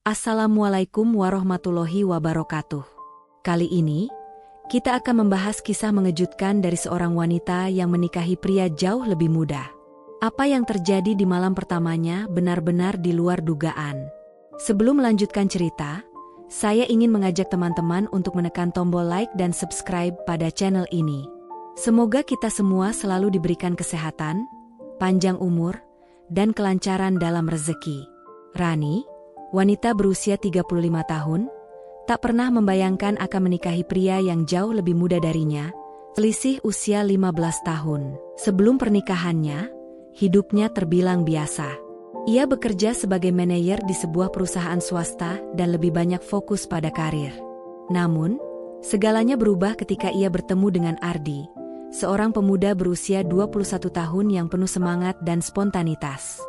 Assalamualaikum warahmatullahi wabarakatuh. Kali ini, kita akan membahas kisah mengejutkan dari seorang wanita yang menikahi pria jauh lebih muda. Apa yang terjadi di malam pertamanya benar-benar di luar dugaan. Sebelum melanjutkan cerita, saya ingin mengajak teman-teman untuk menekan tombol like dan subscribe pada channel ini. Semoga kita semua selalu diberikan kesehatan, panjang umur, dan kelancaran dalam rezeki. Rani, wanita berusia 35 tahun, tak pernah membayangkan akan menikahi pria yang jauh lebih muda darinya, selisih usia 15 tahun. Sebelum pernikahannya, hidupnya terbilang biasa. Ia bekerja sebagai manajer di sebuah perusahaan swasta dan lebih banyak fokus pada karir. Namun, segalanya berubah ketika ia bertemu dengan Ardi, seorang pemuda berusia 21 tahun yang penuh semangat dan spontanitas.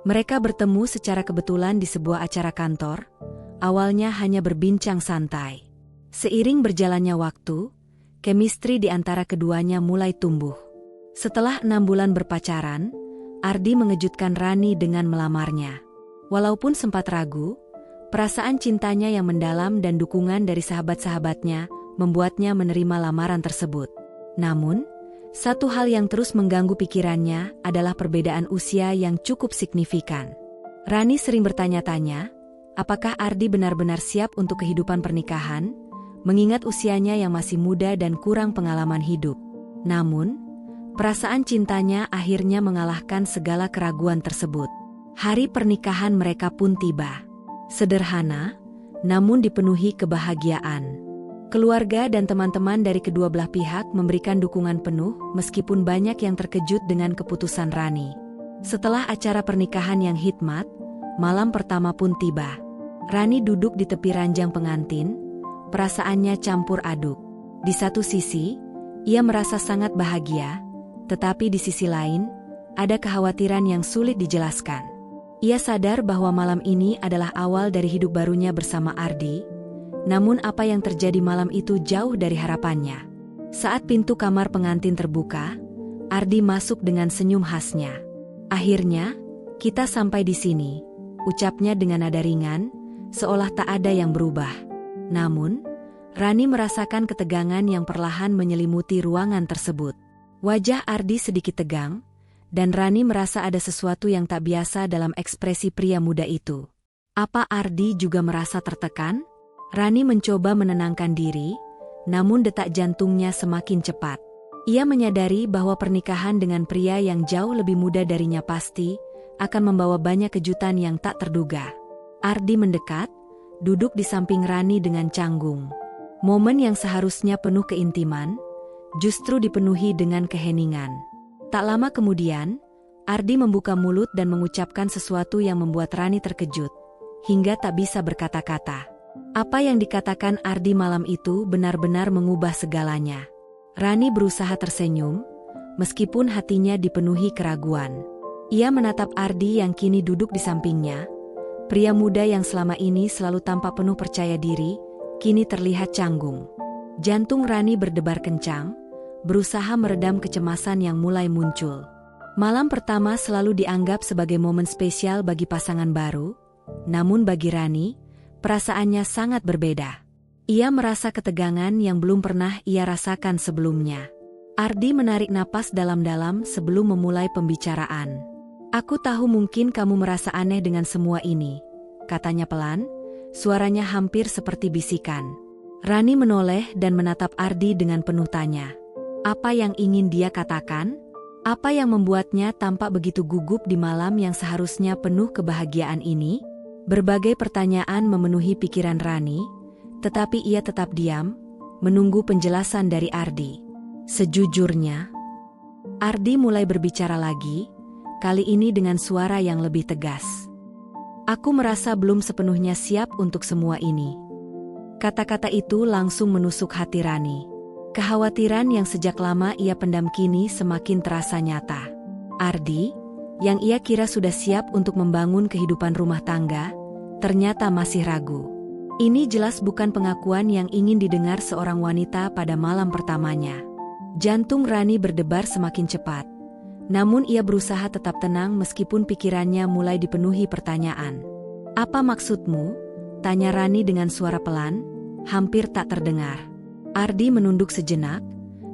Mereka bertemu secara kebetulan di sebuah acara kantor, awalnya hanya berbincang santai. Seiring berjalannya waktu, chemistry di antara keduanya mulai tumbuh. Setelah 6 bulan berpacaran, Ardi mengejutkan Rani dengan melamarnya. Walaupun sempat ragu, perasaan cintanya yang mendalam dan dukungan dari sahabat-sahabatnya membuatnya menerima lamaran tersebut. Namun, satu hal yang terus mengganggu pikirannya adalah perbedaan usia yang cukup signifikan. Rani sering bertanya-tanya, apakah Ardi benar-benar siap untuk kehidupan pernikahan, mengingat usianya yang masih muda dan kurang pengalaman hidup. Namun, perasaan cintanya akhirnya mengalahkan segala keraguan tersebut. Hari pernikahan mereka pun tiba. Sederhana, namun dipenuhi kebahagiaan. Keluarga dan teman-teman dari kedua belah pihak memberikan dukungan penuh meskipun banyak yang terkejut dengan keputusan Rani. Setelah acara pernikahan yang hikmat, malam pertama pun tiba. Rani duduk di tepi ranjang pengantin, perasaannya campur aduk. Di satu sisi, ia merasa sangat bahagia, tetapi di sisi lain, ada kekhawatiran yang sulit dijelaskan. Ia sadar bahwa malam ini adalah awal dari hidup barunya bersama Ardi. Namun apa yang terjadi malam itu jauh dari harapannya. Saat pintu kamar pengantin terbuka, Ardi masuk dengan senyum khasnya. Akhirnya, kita sampai di sini, ucapnya dengan nada ringan, seolah tak ada yang berubah. Namun, Rani merasakan ketegangan yang perlahan menyelimuti ruangan tersebut. Wajah Ardi sedikit tegang, dan Rani merasa ada sesuatu yang tak biasa dalam ekspresi pria muda itu. Apa Ardi juga merasa tertekan? Rani mencoba menenangkan diri, namun detak jantungnya semakin cepat. Ia menyadari bahwa pernikahan dengan pria yang jauh lebih muda darinya pasti akan membawa banyak kejutan yang tak terduga. Ardi mendekat, duduk di samping Rani dengan canggung. Momen yang seharusnya penuh keintiman, justru dipenuhi dengan keheningan. Tak lama kemudian, Ardi membuka mulut dan mengucapkan sesuatu yang membuat Rani terkejut, hingga tak bisa berkata-kata. Apa yang dikatakan Ardi malam itu benar-benar mengubah segalanya. Rani berusaha tersenyum, meskipun hatinya dipenuhi keraguan. Ia menatap Ardi yang kini duduk di sampingnya. Pria muda yang selama ini selalu tampak penuh percaya diri, kini terlihat canggung. Jantung Rani berdebar kencang, berusaha meredam kecemasan yang mulai muncul. Malam pertama selalu dianggap sebagai momen spesial bagi pasangan baru, namun bagi Rani, perasaannya sangat berbeda. Ia merasa ketegangan yang belum pernah ia rasakan sebelumnya. Ardi menarik napas dalam-dalam sebelum memulai pembicaraan. "Aku tahu mungkin kamu merasa aneh dengan semua ini," katanya pelan, suaranya hampir seperti bisikan. Rani menoleh dan menatap Ardi dengan penuh tanya. Apa yang ingin dia katakan? Apa yang membuatnya tampak begitu gugup di malam yang seharusnya penuh kebahagiaan ini? Berbagai pertanyaan memenuhi pikiran Rani, tetapi ia tetap diam, menunggu penjelasan dari Ardi. Sejujurnya, Ardi mulai berbicara lagi, kali ini dengan suara yang lebih tegas. "Aku merasa belum sepenuhnya siap untuk semua ini." Kata-kata itu langsung menusuk hati Rani. Kekhawatiran yang sejak lama ia pendam kini semakin terasa nyata. Ardi, yang ia kira sudah siap untuk membangun kehidupan rumah tangga, ternyata masih ragu. Ini jelas bukan pengakuan yang ingin didengar seorang wanita pada malam pertamanya. Jantung Rani berdebar semakin cepat. Namun ia berusaha tetap tenang meskipun pikirannya mulai dipenuhi pertanyaan. "Apa maksudmu? Tanya Rani dengan suara pelan, hampir tak terdengar. Ardi menunduk sejenak,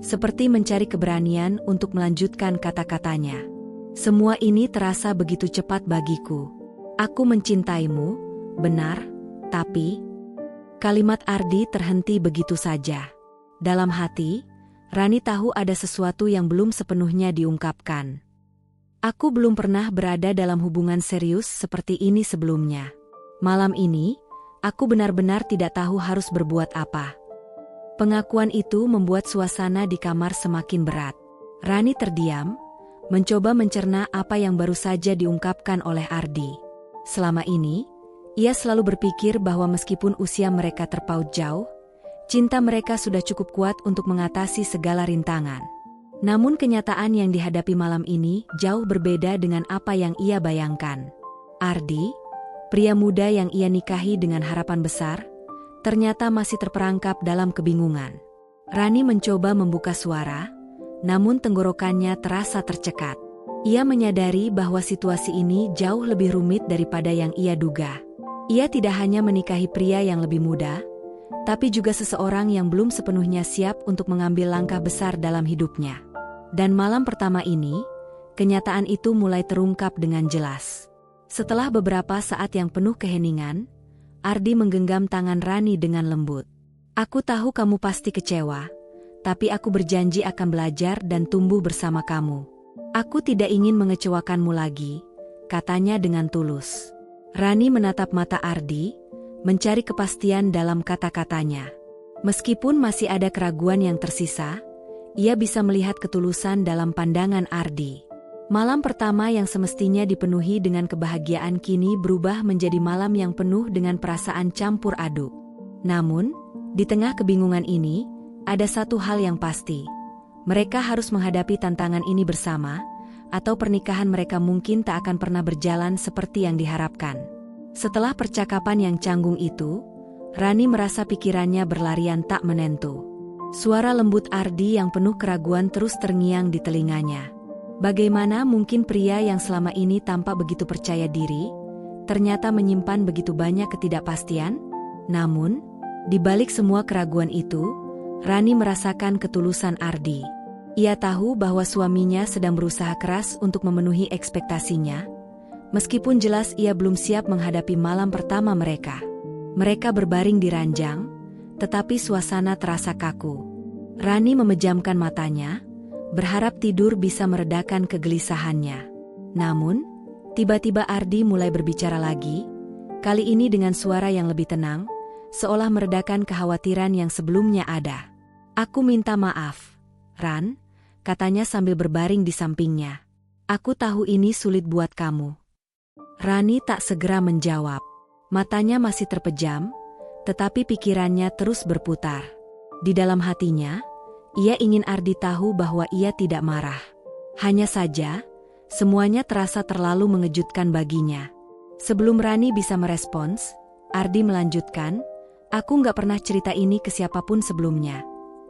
seperti mencari keberanian untuk melanjutkan kata-katanya. Semua ini terasa begitu cepat bagiku. Aku mencintaimu, benar, tapi... Kalimat Ardi terhenti begitu saja. Dalam hati, Rani tahu ada sesuatu yang belum sepenuhnya diungkapkan. Aku belum pernah berada dalam hubungan serius seperti ini sebelumnya. Malam ini, aku benar-benar tidak tahu harus berbuat apa. Pengakuan itu membuat suasana di kamar semakin berat. Rani terdiam, mencoba mencerna apa yang baru saja diungkapkan oleh Ardi. Selama ini, ia selalu berpikir bahwa meskipun usia mereka terpaut jauh, cinta mereka sudah cukup kuat untuk mengatasi segala rintangan. Namun kenyataan yang dihadapi malam ini jauh berbeda dengan apa yang ia bayangkan. Ardi, pria muda yang ia nikahi dengan harapan besar, ternyata masih terperangkap dalam kebingungan. Rani mencoba membuka suara, namun tenggorokannya terasa tercekat. Ia menyadari bahwa situasi ini jauh lebih rumit daripada yang ia duga. Ia tidak hanya menikahi pria yang lebih muda, tapi juga seseorang yang belum sepenuhnya siap untuk mengambil langkah besar dalam hidupnya. Dan malam pertama ini, kenyataan itu mulai terungkap dengan jelas. Setelah beberapa saat yang penuh keheningan, Ardi menggenggam tangan Rani dengan lembut. Aku tahu kamu pasti kecewa, tapi aku berjanji akan belajar dan tumbuh bersama kamu. Aku tidak ingin mengecewakanmu lagi, katanya dengan tulus. Rani menatap mata Ardi, mencari kepastian dalam kata-katanya. Meskipun masih ada keraguan yang tersisa, ia bisa melihat ketulusan dalam pandangan Ardi. Malam pertama yang semestinya dipenuhi dengan kebahagiaan kini berubah menjadi malam yang penuh dengan perasaan campur aduk. Namun, di tengah kebingungan ini, ada satu hal yang pasti. Mereka harus menghadapi tantangan ini bersama, atau pernikahan mereka mungkin tak akan pernah berjalan seperti yang diharapkan. Setelah percakapan yang canggung itu, Rani merasa pikirannya berlarian tak menentu. Suara lembut Ardi yang penuh keraguan terus terngiang di telinganya. Bagaimana mungkin pria yang selama ini tampak begitu percaya diri, ternyata menyimpan begitu banyak ketidakpastian? Namun, di balik semua keraguan itu, Rani merasakan ketulusan Ardi. Ia tahu bahwa suaminya sedang berusaha keras untuk memenuhi ekspektasinya, meskipun jelas ia belum siap menghadapi malam pertama mereka. Mereka berbaring di ranjang, tetapi suasana terasa kaku. Rani memejamkan matanya, berharap tidur bisa meredakan kegelisahannya. Namun, tiba-tiba Ardi mulai berbicara lagi, kali ini dengan suara yang lebih tenang, seolah meredakan kekhawatiran yang sebelumnya ada. Aku minta maaf, Ran, katanya sambil berbaring di sampingnya. Aku tahu ini sulit buat kamu. Rani tak segera menjawab. Matanya masih terpejam, tetapi pikirannya terus berputar. Di dalam hatinya, ia ingin Ardi tahu bahwa ia tidak marah. Hanya saja, semuanya terasa terlalu mengejutkan baginya. Sebelum Rani bisa merespons, Ardi melanjutkan, aku nggak pernah cerita ini ke siapapun sebelumnya.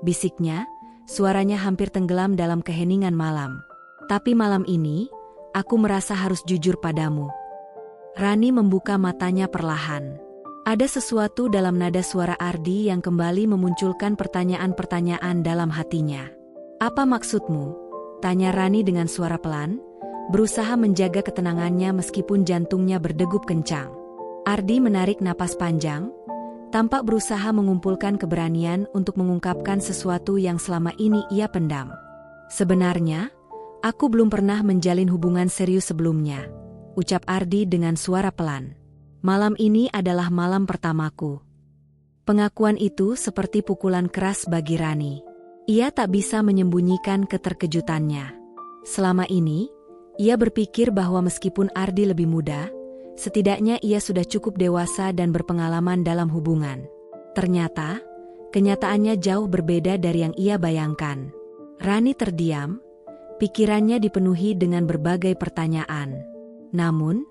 Bisiknya, suaranya hampir tenggelam dalam keheningan malam. Tapi malam ini, aku merasa harus jujur padamu. Rani membuka matanya perlahan. Ada sesuatu dalam nada suara Ardi yang kembali memunculkan pertanyaan-pertanyaan dalam hatinya. Apa maksudmu? Tanya Rani dengan suara pelan, berusaha menjaga ketenangannya meskipun jantungnya berdegup kencang. Ardi menarik napas panjang, tampak berusaha mengumpulkan keberanian untuk mengungkapkan sesuatu yang selama ini ia pendam. Sebenarnya, aku belum pernah menjalin hubungan serius sebelumnya, ucap Ardi dengan suara pelan. Malam ini adalah malam pertamaku. Pengakuan itu seperti pukulan keras bagi Rani. Ia tak bisa menyembunyikan keterkejutannya. Selama ini, ia berpikir bahwa meskipun Ardi lebih muda, setidaknya ia sudah cukup dewasa dan berpengalaman dalam hubungan. Ternyata, kenyataannya jauh berbeda dari yang ia bayangkan. Rani terdiam, pikirannya dipenuhi dengan berbagai pertanyaan. Namun,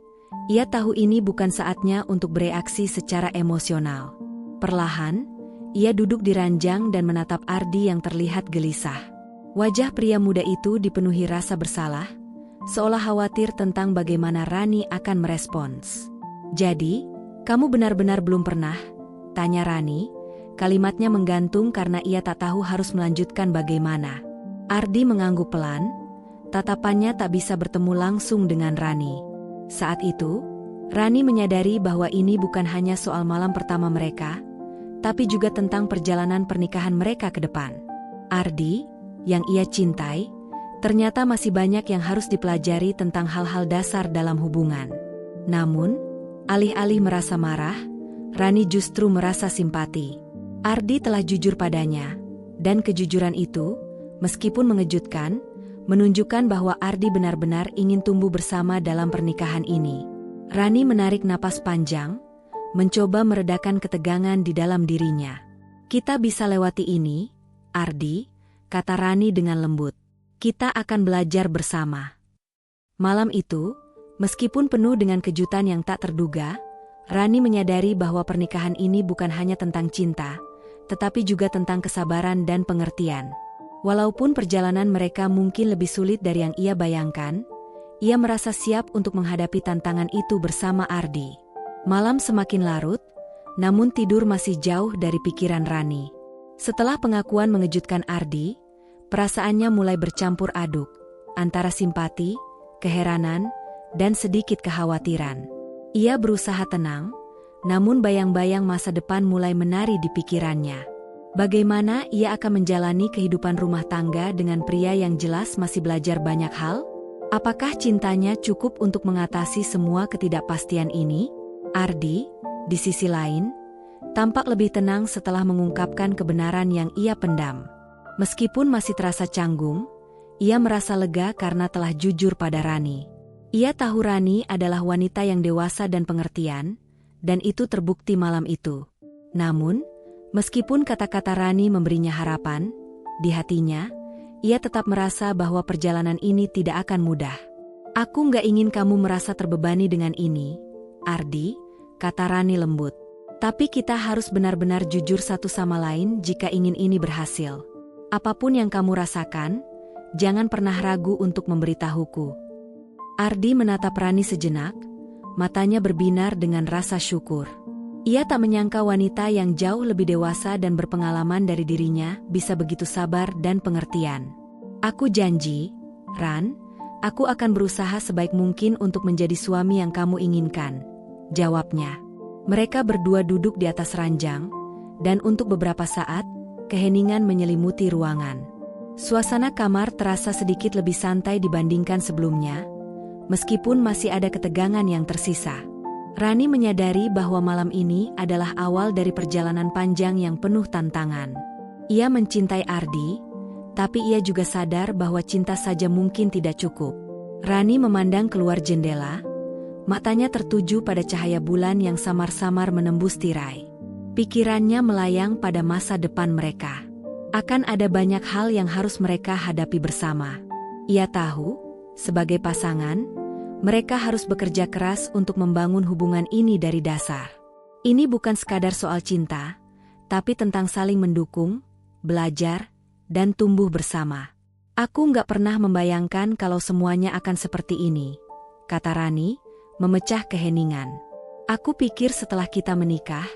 ia tahu ini bukan saatnya untuk bereaksi secara emosional. Perlahan, ia duduk di ranjang dan menatap Ardi yang terlihat gelisah. Wajah pria muda itu dipenuhi rasa bersalah, seolah khawatir tentang bagaimana Rani akan merespons. Jadi, Kamu benar-benar belum pernah? Tanya Rani. Kalimatnya menggantung karena ia tak tahu harus melanjutkan bagaimana. Ardi mengangguk pelan. Tatapannya tak bisa bertemu langsung dengan Rani. Saat itu, Rani menyadari bahwa ini bukan hanya soal malam pertama mereka, tapi juga tentang perjalanan pernikahan mereka ke depan. Ardi, yang ia cintai, ternyata masih banyak yang harus dipelajari tentang hal-hal dasar dalam hubungan. Namun, alih-alih merasa marah, Rani justru merasa simpati. Ardi telah jujur padanya, dan kejujuran itu, meskipun mengejutkan, menunjukkan bahwa Ardi benar-benar ingin tumbuh bersama dalam pernikahan ini. Rani menarik napas panjang, mencoba meredakan ketegangan di dalam dirinya. Kita bisa lewati ini, Ardi, kata Rani dengan lembut. Kita akan belajar bersama. Malam itu, meskipun penuh dengan kejutan yang tak terduga, Rani menyadari bahwa pernikahan ini bukan hanya tentang cinta, tetapi juga tentang kesabaran dan pengertian. Walaupun perjalanan mereka mungkin lebih sulit dari yang ia bayangkan, ia merasa siap untuk menghadapi tantangan itu bersama Ardi. Malam semakin larut, namun tidur masih jauh dari pikiran Rani. Setelah pengakuan mengejutkan Ardi, perasaannya mulai bercampur aduk, antara simpati, keheranan, dan sedikit kekhawatiran. Ia berusaha tenang, namun bayang-bayang masa depan mulai menari di pikirannya. Bagaimana ia akan menjalani kehidupan rumah tangga dengan pria yang jelas masih belajar banyak hal? Apakah cintanya cukup untuk mengatasi semua ketidakpastian ini? Ardi, di sisi lain, tampak lebih tenang setelah mengungkapkan kebenaran yang ia pendam. Meskipun masih terasa canggung, ia merasa lega karena telah jujur pada Rani. Ia tahu Rani adalah wanita yang dewasa dan pengertian, dan itu terbukti malam itu. Namun, meskipun kata-kata Rani memberinya harapan, di hatinya, ia tetap merasa bahwa perjalanan ini tidak akan mudah. Aku nggak ingin kamu merasa terbebani dengan ini, Ardi, kata Rani lembut. Tapi kita harus benar-benar jujur satu sama lain jika ingin ini berhasil. Apapun yang kamu rasakan, jangan pernah ragu untuk memberitahuku. Ardi menatap Rani sejenak, matanya berbinar dengan rasa syukur. Ia tak menyangka wanita yang jauh lebih dewasa dan berpengalaman dari dirinya bisa begitu sabar dan pengertian. Aku janji, Ran, aku akan berusaha sebaik mungkin untuk menjadi suami yang kamu inginkan, jawabnya. Mereka berdua duduk di atas ranjang, dan untuk beberapa saat, keheningan menyelimuti ruangan. Suasana kamar terasa sedikit lebih santai dibandingkan sebelumnya, meskipun masih ada ketegangan yang tersisa. Rani menyadari bahwa malam ini adalah awal dari perjalanan panjang yang penuh tantangan. Ia mencintai Ardi, tapi ia juga sadar bahwa cinta saja mungkin tidak cukup. Rani memandang keluar jendela, matanya tertuju pada cahaya bulan yang samar-samar menembus tirai. Pikirannya melayang pada masa depan mereka. Akan ada banyak hal yang harus mereka hadapi bersama. Ia tahu, sebagai pasangan, mereka harus bekerja keras untuk membangun hubungan ini dari dasar. Ini bukan sekadar soal cinta, tapi tentang saling mendukung, belajar, dan tumbuh bersama. Aku nggak pernah membayangkan kalau semuanya akan seperti ini, kata Rani, memecah keheningan. Aku pikir setelah kita menikah,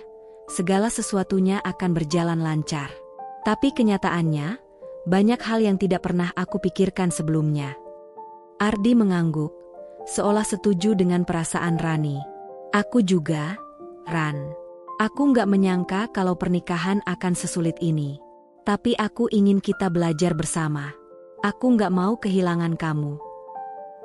segala sesuatunya akan berjalan lancar. Tapi kenyataannya, banyak hal yang tidak pernah aku pikirkan sebelumnya. Ardi mengangguk, seolah setuju dengan perasaan Rani. Aku juga, Ran. Aku nggak menyangka kalau pernikahan akan sesulit ini. Tapi aku ingin kita belajar bersama. Aku nggak mau kehilangan kamu.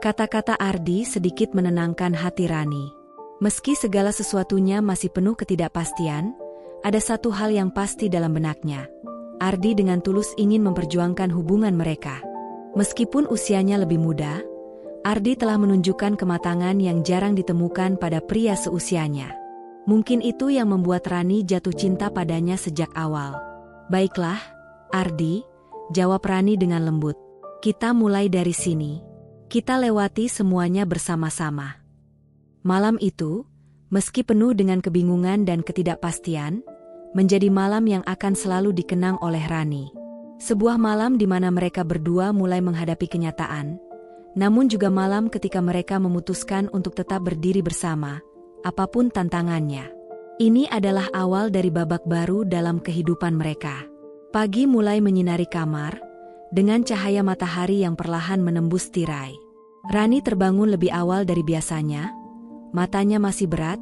Kata-kata Ardi sedikit menenangkan hati Rani. Meski segala sesuatunya masih penuh ketidakpastian, ada satu hal yang pasti dalam benaknya. Ardi dengan tulus ingin memperjuangkan hubungan mereka. Meskipun usianya lebih muda, Ardi telah menunjukkan kematangan yang jarang ditemukan pada pria seusianya. Mungkin itu yang membuat Rani jatuh cinta padanya sejak awal. Baiklah, Ardi, jawab Rani dengan lembut. Kita mulai dari sini. Kita lewati semuanya bersama-sama. Malam itu, meski penuh dengan kebingungan dan ketidakpastian, menjadi malam yang akan selalu dikenang oleh Rani. Sebuah malam di mana mereka berdua mulai menghadapi kenyataan, namun juga malam ketika mereka memutuskan untuk tetap berdiri bersama, apapun tantangannya. Ini adalah awal dari babak baru dalam kehidupan mereka. Pagi mulai menyinari kamar, dengan cahaya matahari yang perlahan menembus tirai. Rani terbangun lebih awal dari biasanya, matanya masih berat,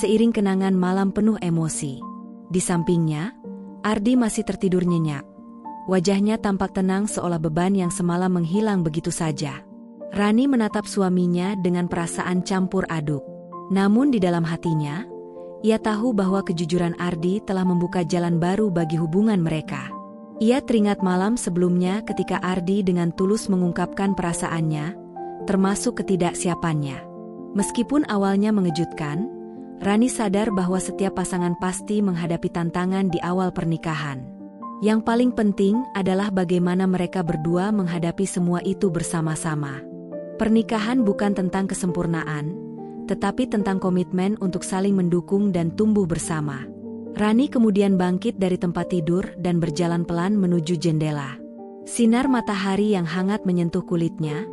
seiring kenangan malam penuh emosi. Di sampingnya, Ardi masih tertidur nyenyak. Wajahnya tampak tenang seolah beban yang semalam menghilang begitu saja. Rani menatap suaminya dengan perasaan campur aduk. Namun di dalam hatinya, ia tahu bahwa kejujuran Ardi telah membuka jalan baru bagi hubungan mereka. Ia teringat malam sebelumnya ketika Ardi dengan tulus mengungkapkan perasaannya, termasuk ketidaksiapannya. Meskipun awalnya mengejutkan, Rani sadar bahwa setiap pasangan pasti menghadapi tantangan di awal pernikahan. Yang paling penting adalah bagaimana mereka berdua menghadapi semua itu bersama-sama. Pernikahan bukan tentang kesempurnaan, tetapi tentang komitmen untuk saling mendukung dan tumbuh bersama. Rani kemudian bangkit dari tempat tidur dan berjalan pelan menuju jendela. Sinar matahari yang hangat menyentuh kulitnya,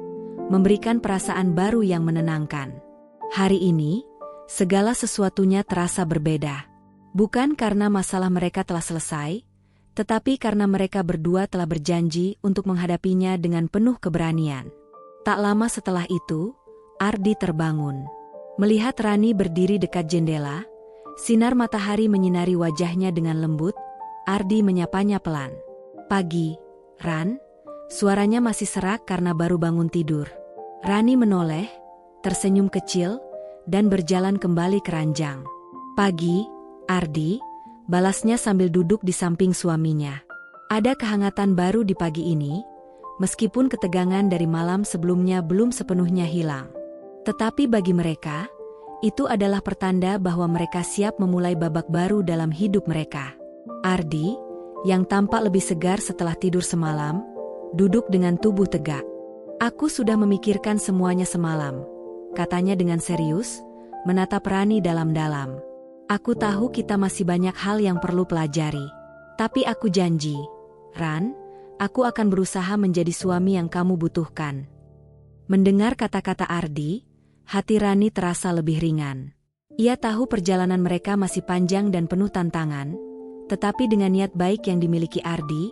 memberikan perasaan baru yang menenangkan. Hari ini, segala sesuatunya terasa berbeda. Bukan karena masalah mereka telah selesai, tetapi karena mereka berdua telah berjanji untuk menghadapinya dengan penuh keberanian. Tak lama setelah itu, Ardi terbangun. Melihat Rani berdiri dekat jendela, sinar matahari menyinari wajahnya dengan lembut, Ardi menyapanya pelan. "Pagi, Ran." Suaranya masih serak karena baru bangun tidur. Rani menoleh, tersenyum kecil, dan berjalan kembali ke ranjang. "Pagi, Ardi," balasnya sambil duduk di samping suaminya. Ada kehangatan baru di pagi ini, meskipun ketegangan dari malam sebelumnya belum sepenuhnya hilang. Tetapi bagi mereka, itu adalah pertanda bahwa mereka siap memulai babak baru dalam hidup mereka. Ardi, yang tampak lebih segar setelah tidur semalam, duduk dengan tubuh tegak. "Aku sudah memikirkan semuanya semalam," katanya dengan serius, menatap Rani dalam-dalam. "Aku tahu kita masih banyak hal yang perlu pelajari. Tapi aku janji, Ran, aku akan berusaha menjadi suami yang kamu butuhkan." Mendengar kata-kata Ardi, hati Rani terasa lebih ringan. Ia tahu perjalanan mereka masih panjang dan penuh tantangan, tetapi dengan niat baik yang dimiliki Ardi,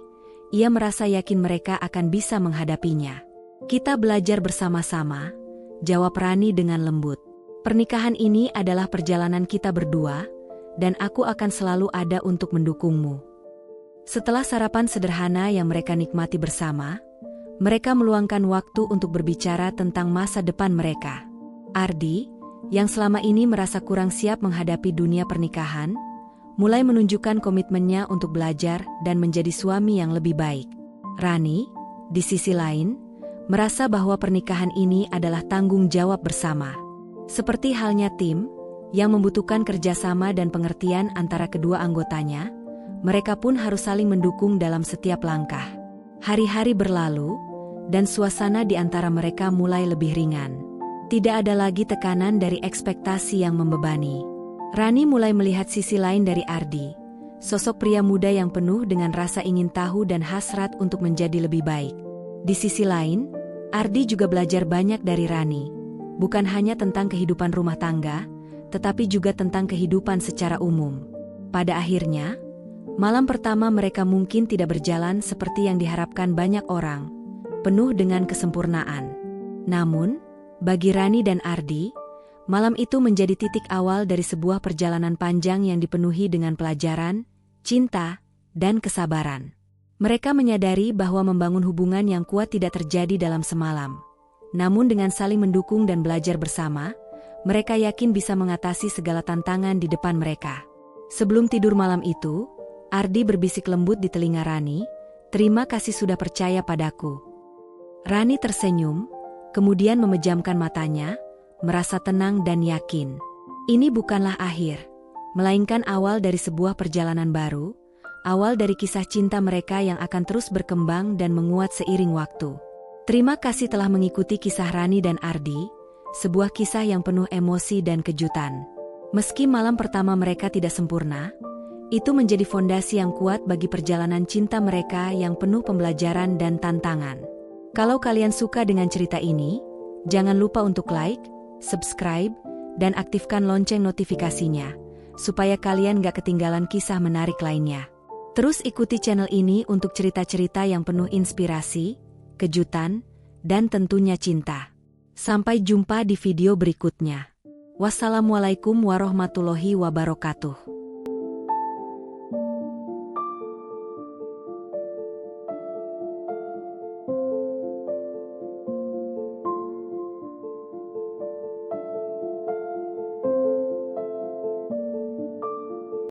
ia merasa yakin mereka akan bisa menghadapinya. "Kita belajar bersama-sama," jawab Rani dengan lembut. "Pernikahan ini adalah perjalanan kita berdua, dan aku akan selalu ada untuk mendukungmu." Setelah sarapan sederhana yang mereka nikmati bersama, mereka meluangkan waktu untuk berbicara tentang masa depan mereka. Ardi, yang selama ini merasa kurang siap menghadapi dunia pernikahan, mulai menunjukkan komitmennya untuk belajar dan menjadi suami yang lebih baik. Rani, di sisi lain, merasa bahwa pernikahan ini adalah tanggung jawab bersama. Seperti halnya tim, yang membutuhkan kerjasama dan pengertian antara kedua anggotanya, mereka pun harus saling mendukung dalam setiap langkah. Hari-hari berlalu, dan suasana di antara mereka mulai lebih ringan. Tidak ada lagi tekanan dari ekspektasi yang membebani. Rani mulai melihat sisi lain dari Ardi, sosok pria muda yang penuh dengan rasa ingin tahu dan hasrat untuk menjadi lebih baik. Di sisi lain, Ardi juga belajar banyak dari Rani, bukan hanya tentang kehidupan rumah tangga, tetapi juga tentang kehidupan secara umum. Pada akhirnya, malam pertama mereka mungkin tidak berjalan seperti yang diharapkan banyak orang, penuh dengan kesempurnaan. Namun, bagi Rani dan Ardi, malam itu menjadi titik awal dari sebuah perjalanan panjang yang dipenuhi dengan pelajaran, cinta, dan kesabaran. Mereka menyadari bahwa membangun hubungan yang kuat tidak terjadi dalam semalam. Namun dengan saling mendukung dan belajar bersama, mereka yakin bisa mengatasi segala tantangan di depan mereka. Sebelum tidur malam itu, Ardi berbisik lembut di telinga Rani, "Terima kasih sudah percaya padaku." Rani tersenyum, kemudian memejamkan matanya, merasa tenang dan yakin. Ini bukanlah akhir, melainkan awal dari sebuah perjalanan baru, awal dari kisah cinta mereka yang akan terus berkembang dan menguat seiring waktu. Terima kasih telah mengikuti kisah Rani dan Ardi, sebuah kisah yang penuh emosi dan kejutan. Meski malam pertama mereka tidak sempurna, itu menjadi fondasi yang kuat bagi perjalanan cinta mereka yang penuh pembelajaran dan tantangan. Kalau kalian suka dengan cerita ini, jangan lupa untuk like, subscribe, dan aktifkan lonceng notifikasinya, supaya kalian gak ketinggalan kisah menarik lainnya. Terus ikuti channel ini untuk cerita-cerita yang penuh inspirasi, kejutan, dan tentunya cinta. Sampai jumpa di video berikutnya. Wassalamualaikum warahmatullahi wabarakatuh.